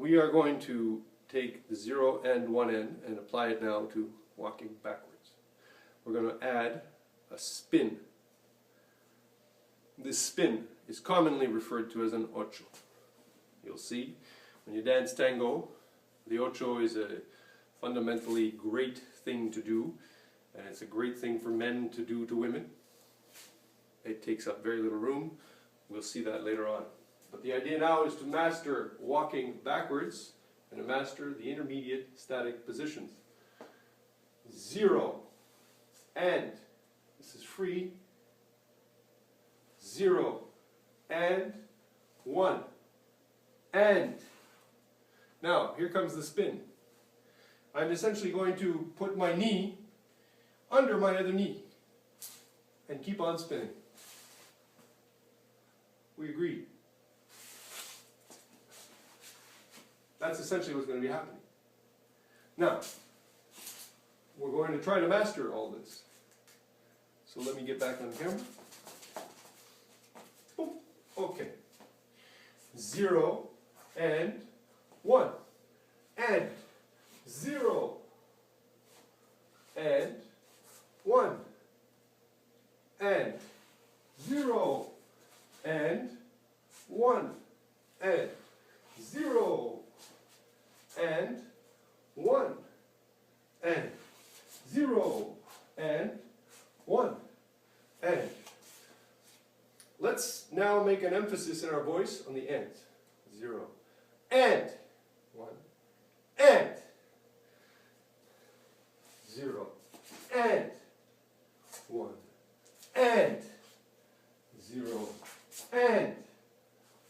We are going to take the 0 and 1 end and apply it now to walking backwards. We're going to add a spin. This spin is commonly referred to as an ocho. You'll see when you dance tango, the ocho is a fundamentally great thing to do, and it's a great thing for men to do to women. It takes up very little room. We'll see that later on. But the idea now is to master walking backwards and to master the intermediate static positions. 0 and, this is free, 0 and 1 and. Now, here comes the spin. I'm essentially going to put my knee under my other knee and keep on spinning. We agree. That's essentially what's going to be happening. Now, we're going to try to master all this. So let me get back on camera. Boom. Okay. 0 and 1 and 0 and 1 and 0 and 1 and 0 and 1 and 0 and 1 and. Let's now make an emphasis in our voice on the ends. 0 and 1 and 0 and 1 and 0 and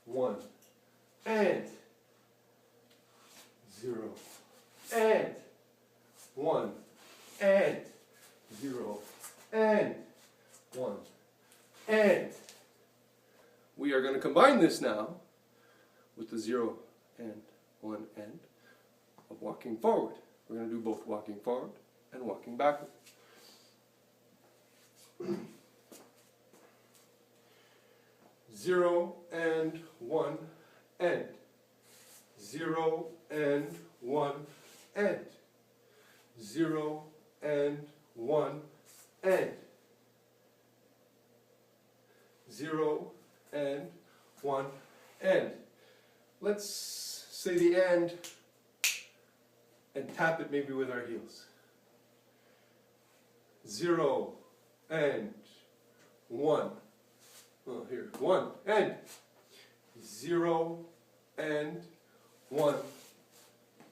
1 and 0 and 1 and 0 and 1 and. We are going to combine this now with the 0 and 1 end of walking forward. We're going to do both walking forward and walking backward. 0 and 1 end. 0 and 1 end. 0 and 1 end. 0 and 1 end. Let's say the and tap it maybe with our heels. 0 and 1. Oh, here. 1 and 0 and 1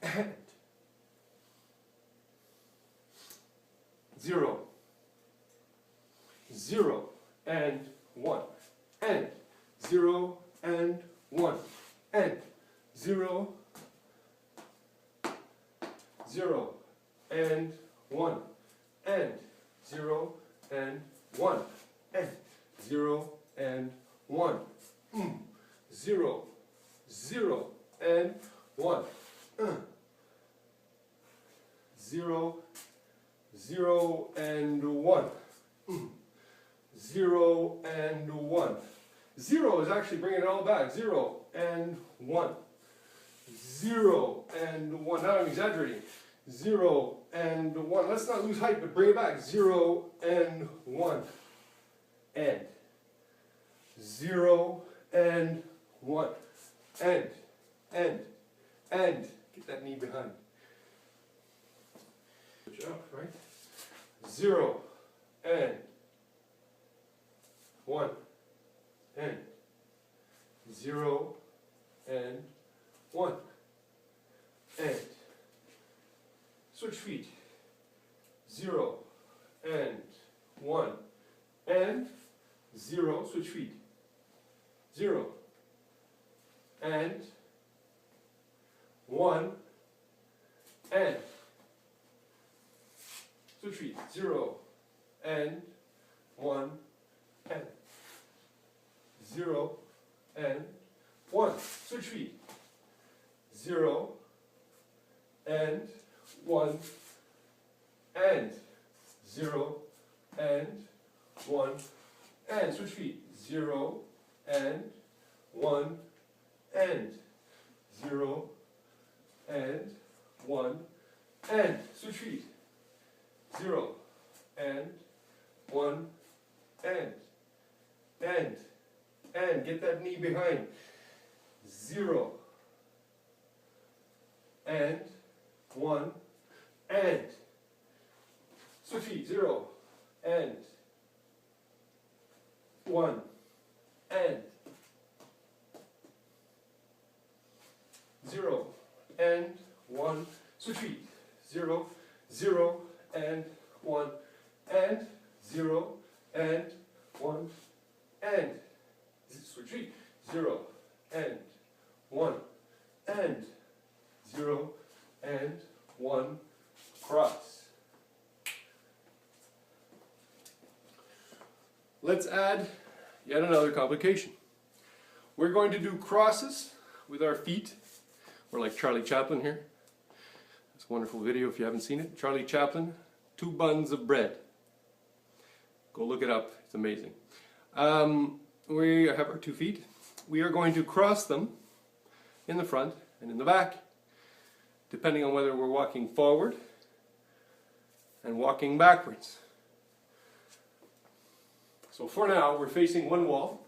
and 0 0 and 1 and 0 and 1 and 0 0 and 1 and 0 and 1 and 0 and 1 0 0 and 1 0 0 and 1 0 and 1. 0 is actually bringing it all back. 0 and 1. 0 and 1. Now I'm exaggerating. 0 and 1. Let's not lose height, but bring it back. 0 and 1. And 0 and 1. And. Get that knee behind. Good job, right? 0 and 1 and 0 and 1 and switch feet. 0 and 1 and 0, switch feet. 0 and 1 and switch feet. 0 and 1 and 0 and 1. Switch feet. 0 and 1 and 0 and 1 and switch feet. 0 and 1 and 0 and 1, and switch feet. 0, and 1, and get that knee behind. 0, and 1, and switch feet. 0, and 1, and 0, and 1, switch feet. 0, 0, and 1, and 0, and 1, and switch feet. 0, and 1, and 0, and 1, cross. Let's add yet another complication. We're going to do crosses with our feet. We're like Charlie Chaplin here. It's a wonderful video if you haven't seen it. Charlie Chaplin, 2 buns of bread. Go look it up, it's amazing. We have our 2 feet. We are going to cross them in the front and in the back, depending on whether we're walking forward and walking backwards. So for now, we're facing one wall.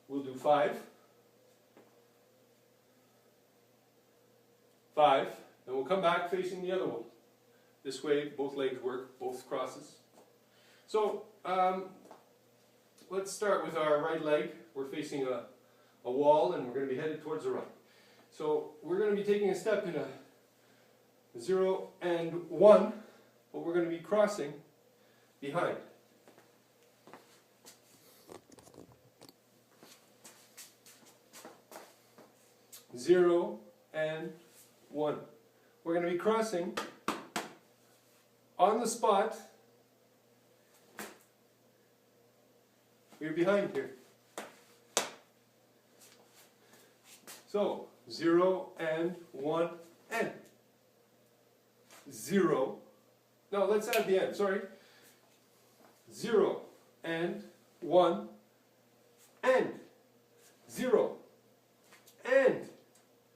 We'll do 5, 5, and we'll come back facing the other one. This way, both legs work, both crosses. So, let's start with our right leg. We're facing a wall, and we're going to be headed towards the right. So, we're going to be taking a step in a 0 and 1, but we're going to be crossing behind. Zero and 1. We're going to be crossing on the spot. We're behind here. So 0 and 1 and 0. No, let's add the end, sorry. 0 and 1 and 0 and.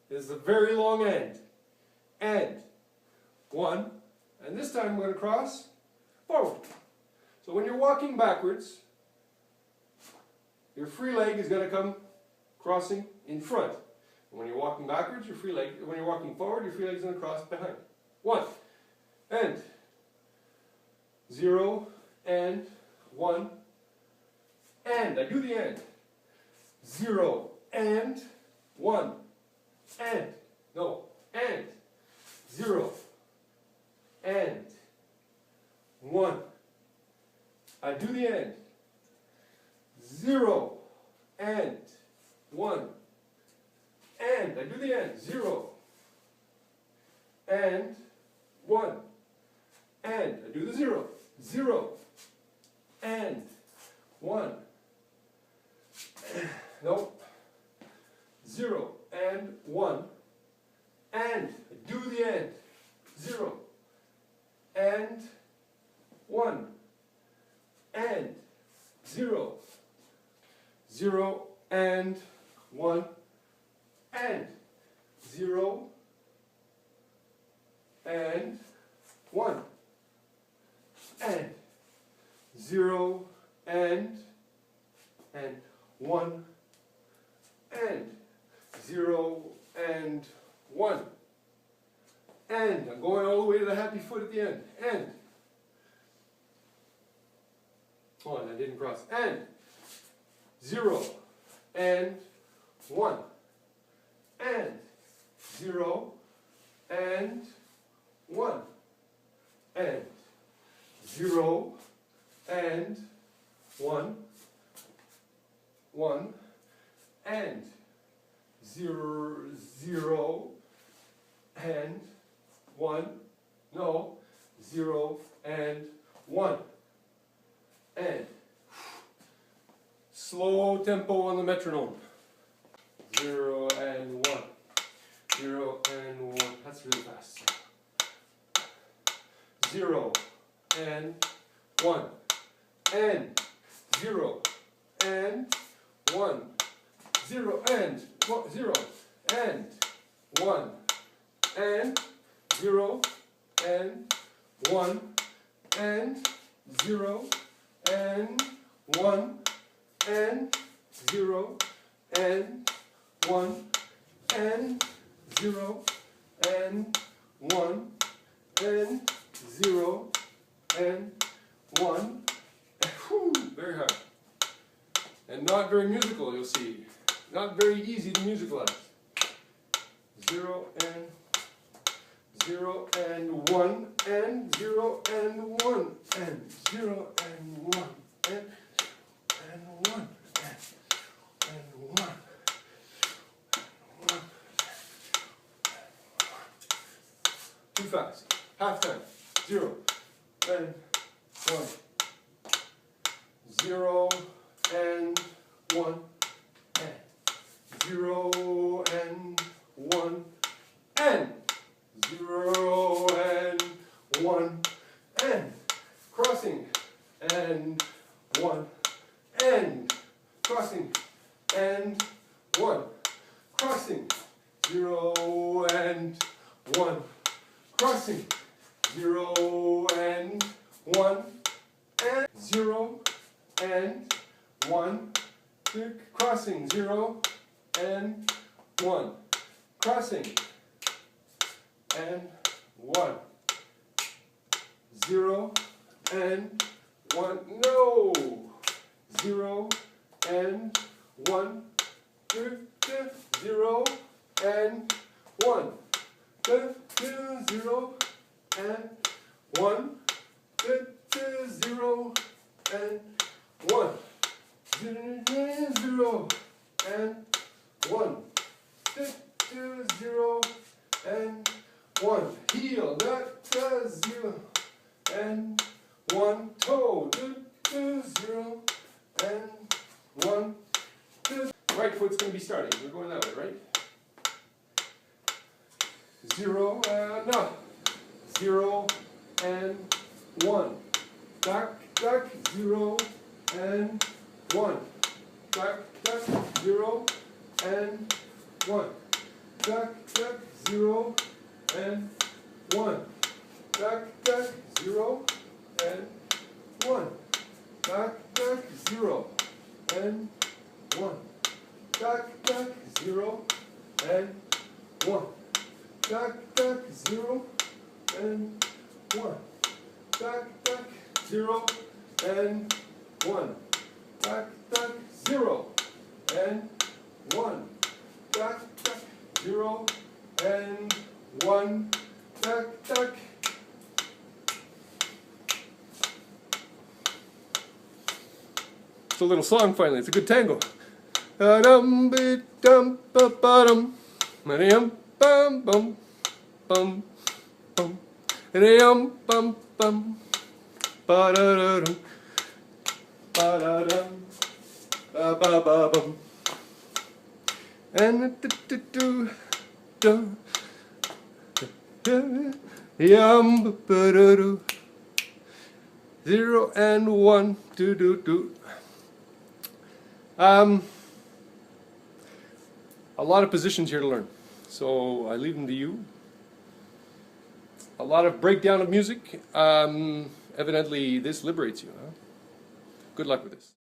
This is a very long end. And 1, and this time we're going to cross forward. So when you're walking backwards, your free leg is going to come crossing in front. And when you're walking backwards, when you're walking forward, your free leg is going to cross behind. 1, and 0, and 1, and. I do the end. 0, and 1. And, no, and, 0, and, 1. I do the end. 0, and, 1, and, I do the end. 0, and, 1, and, I do the 0. 0, and, 1, no, 0, and 1, and do the end. 0, and 1, and 0, 0, and 1, and 0, and 1, and 0, and 1, and 0 and 1. And I'm going all the way to the happy foot at the end. And. Oh, and I didn't cross. And 0 and 1. And 0 and 1. And 0 and 1. 1 and 0, 0, and 1, no, 0, and 1, and slow tempo on the metronome. 0 and 1, 0 and 1, that's really fast. 0 and 1, and 0 and 1, 0 and 1, 0 and 1, and 0 and 1 and 0 and 1 and 0 and 1 and 0 and 1 and 0 and 1. Whew, very hard. And not very musical, you'll see. Not very easy to musicalize. 0 and 0 and 1 and 0 and 1 and 0 and 1 and 1 and 1. Too fast. Half time. 0 and 1. 0 and 1 and 0 and 1 and 0 and 1 and crossing and 1 and crossing and 1 crossing 0 and 1 crossing 0 and 1 and 0 and 1 crossing 0 and 1 crossing and 1 0 and 1 no 0 and 1 0 and 1 0 and 1 0 and 1 0 and 1 0 and 1 heel that 0 and 1 toe 0 and 1 right foot's going to be starting. We're going that way, right? 0 and no 0 and 1 back 0 and 1 back 0 and 1 back 0 and 1 back 0 and 1 back 0 and 1 back 0 and 1 back 0 and 1 back 0 and 1 back 0 and 1 back 0 and 1 back It's a little song finally, it's a good tango. Dum be dum ba ba dum bum bum bum bum bum bum ba da da dum ba da dum ba ba ba bum and do do do yum ba da do 0 and 1 do do do. A lot of positions here to learn, so I leave them to you. A lot of breakdown of music. Evidently this liberates you, huh? Good luck with this.